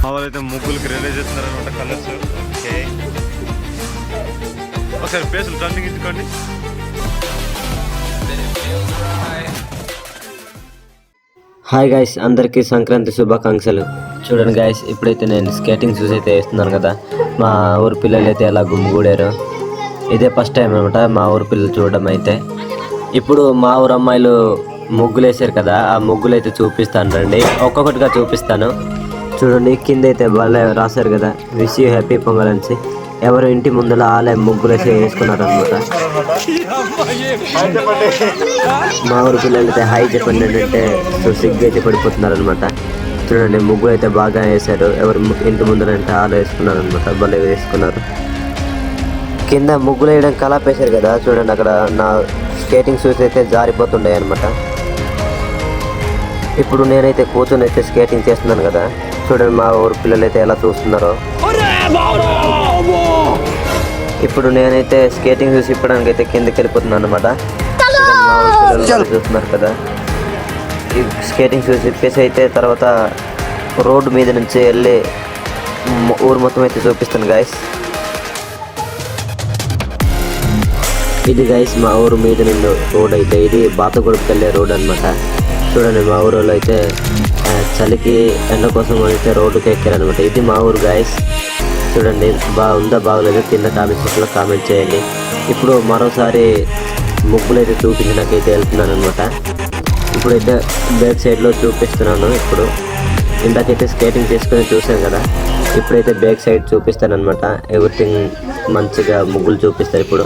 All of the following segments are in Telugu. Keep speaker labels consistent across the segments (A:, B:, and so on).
A: మా వాళ్ళు అయితే ముగ్గులకి రెడీ చేస్తున్నారనమాట కలర్స్. ఓకే, ఒకసారి ఫేసులు టర్నింగ్ ఇచ్చుకోండి.
B: హాయ్ గైస్, అందరికీ సంక్రాంతి శుభాకాంక్షలు. చూడండి గైస్, ఇప్పుడైతే నేను స్కేటింగ్ షూస్ అయితే వేస్తున్నాను కదా. మా ఊరు పిల్లలు అయితే ఎలా గుమ్మిగూడారు. ఇదే ఫస్ట్ టైం అనమాట మా ఊరు పిల్లలు చూడడం అయితే. ఇప్పుడు మా ఊరు అమ్మాయిలు ముగ్గులు వేసారు కదా, ఆ ముగ్గులు అయితే చూపిస్తాను రండి, ఒక్కొక్కటిగా చూపిస్తాను. చూడండి, కింద అయితే వాళ్ళే రాశారు కదా, విష్ యూ హ్యాపీ పొంగల్ అని. ఎవరు ఇంటి ముందర ఆలే ముగ్గులు వేసి వేసుకున్నారు అనమాట. మా ఊరు పిల్లలు అయితే హాయ్ చెప్పండి అంటే సిగ్గు అయితే పడిపోతున్నారు అనమాట. చూడండి, ముగ్గులు అయితే బాగా వేశారు. ఎవరు ఇంటి ముందర అంటే ఆలు వేసుకున్నారు అనమాట, భలే వేసుకున్నారు. కింద ముగ్గులు వేయడం కలాప్ వేశారు కదా, చూడండి అక్కడ నా స్కేటింగ్ షూస్ అయితే జారిపోతుండే అనమాట. ఇప్పుడు నేనైతే కూర్చొని అయితే స్కేటింగ్ చేస్తున్నాను కదా. చూడండి మా ఊరు పిల్లలు అయితే ఎలా చూస్తున్నారో. ఇప్పుడు నేనైతే స్కేటింగ్ షూస్ ఇప్పడానికి అయితే కిందకి వెళ్ళిపోతున్నాను అనమాట. మా ఊరు పిల్లలు చూస్తున్నారు కదా, ఈ స్కేటింగ్ షూస్ ఇప్పేసి అయితే తర్వాత రోడ్డు మీద నుంచి వెళ్ళి ఊరు మొత్తం అయితే చూపిస్తాను గాయస్. ఇది గైస్ మా ఊరు మీద నుండి రోడ్ అయితే, ఇది బాతగూడకు వెళ్ళే రోడ్ అనమాట. చూడండి, మా ఊరిలో అయితే చలికి ఎండ కోసం అయితే రోడ్డుకి ఎక్కారనమాట. ఇది మా ఊరు గైస్. చూడండి, బాగుందా బాగలేదు కింద కామెంట్ సెక్షన్లో కామెంట్ చేయండి. ఇప్పుడు మరోసారి ముగ్గులు అయితే చూపించడానికైతే వెళ్తున్నాను అనమాట. ఇప్పుడైతే బ్యాక్ సైడ్లో చూపిస్తున్నాను. ఇప్పుడు ఇందాకైతే స్కేటింగ్ చేసుకుని చూసాను కదా, ఇప్పుడైతే బ్యాక్ సైడ్ చూపిస్తాను అనమాట. ఎవ్రీథింగ్ మంచిగా ముగ్గులు చూపిస్తారు ఇప్పుడు.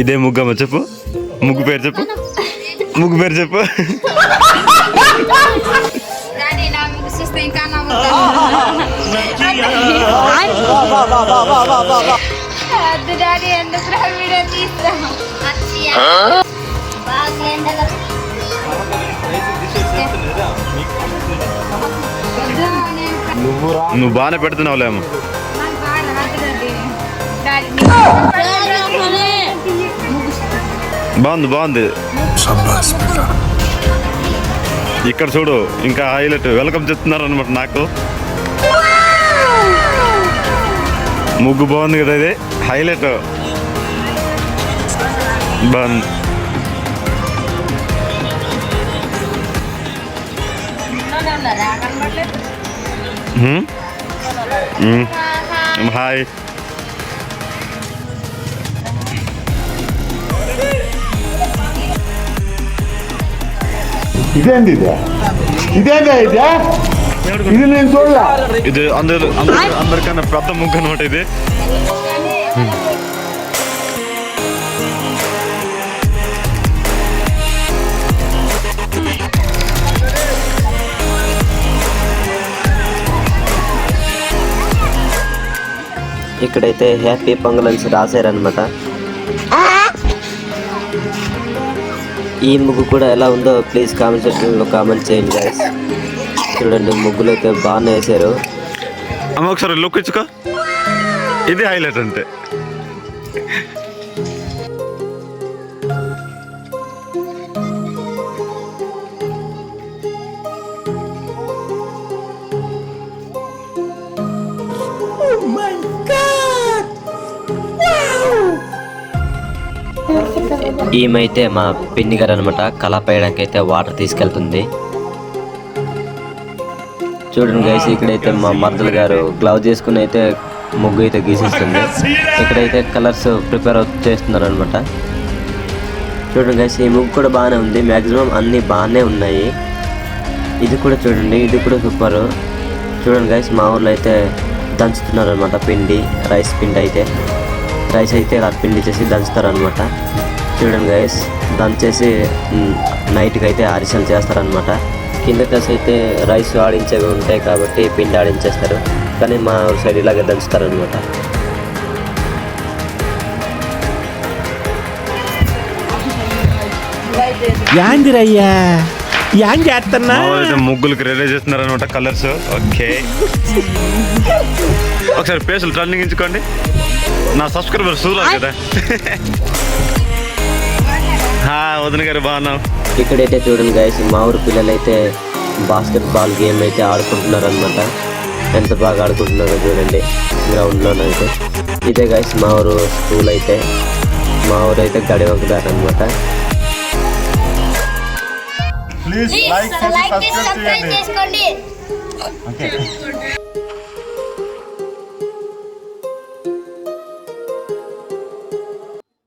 A: ఇదే ముగ్గమ్మ, చెప్పు ముగ్గు పేరు చెప్పు, ముగ్గు పేరు చెప్పు. నువ్వు బాగానే పెడుతున్నావులేమో. బాగుంది బాగుంది. ఇక్కడ చూడు, ఇంకా హైలైట్ వెల్కమ్ చెప్తున్నారు అనమాట. నాకు ముగ్గు బాగుంది కదా, ఇది హైలైట్ బాగుంది. హాయ్.
C: ఇదేంది ఇదేందా ఇది నేను చూడలే.
A: ఇది అందరికన్నా పెద్ద ముగ్గు అనమాట ఇది.
B: ఇక్కడైతే హ్యాపీ పొంగల్ అని రాశారనమాట. ఈ ముగ్గు కూడా ఎలా ఉందో ప్లీజ్ కామెంట్ సెక్షన్లో కామెంట్ చేయండి గైస్. చూడండి, ముగ్గులు అయితే బాగానే వేసారు.
A: అమ్మ ఒకసారి లుక్ ఇచ్చుకో, ఇది హైలైట్ అంటే.
B: ఈమైతే మా పిన్ని గారు అనమాట, కలాప్ వేయడానికి అయితే వాటర్ తీసుకెళ్తుంది. చూడండి గైస్, ఇక్కడైతే మా మర్దలు గారు గ్లౌజ్ చేసుకుని అయితే ముగ్గు అయితే గీసిస్తుంది. ఇక్కడైతే కలర్స్ ప్రిపేర్ చేస్తున్నారు అనమాట. చూడండి గైస్, ఈ ముగ్గు కూడా బాగానే ఉంది, మ్యాక్సిమం అన్నీ బాగానే ఉన్నాయి. ఇది కూడా చూడండి, ఇది కూడా సూపర్. చూడండి గైస్, మా ఊర్లో అయితే దంచుతున్నారు అనమాట పిండి, రైస్ పిండి అయితే. రైస్ అయితే ఇలా పిండి చేసి దంచుతారు అనమాట. చూడండి గైస్, దంచేసి నైట్కి అయితే అరిసెలు చేస్తారనమాట. కింద దశ అయితే రైస్ ఆడించేవి ఉంటాయి కాబట్టి పిండి ఆడించేస్తారు, కానీ మా ఊరు సైడ్ ఇలాగే దంచుతారనమాట.
D: యాందిరయ్యా ఏం చేస్తున్నా?
A: ముగ్గులకి రెడీ చేస్తున్నారు అనమాట కలర్స్. ఓకే, ఒకసారి ఫేసులు టర్నింగ్ ఇచ్చుకోండి. నా సబ్స్క్రైబర్ చూడాలి కదా. వదిన గారు బాగున్నావు.
B: ఇక్కడైతే చూడండి గైస్, మా ఊరు పిల్లలు అయితే బాస్కెట్ బాల్ గేమ్ అయితే ఆడుకుంటున్నారు అనమాట. ఎంత బాగా ఆడుకుంటున్నారో చూడండి గ్రౌండ్లోనైతే. ఇదే గైస్ మా ఊరు స్కూల్ అయితే. మా ఊరు అయితే గడివంకదారు అనమాట.
E: ప్లీజ్ లైక్ చేసి సబ్స్క్రైబ్ చేయండి.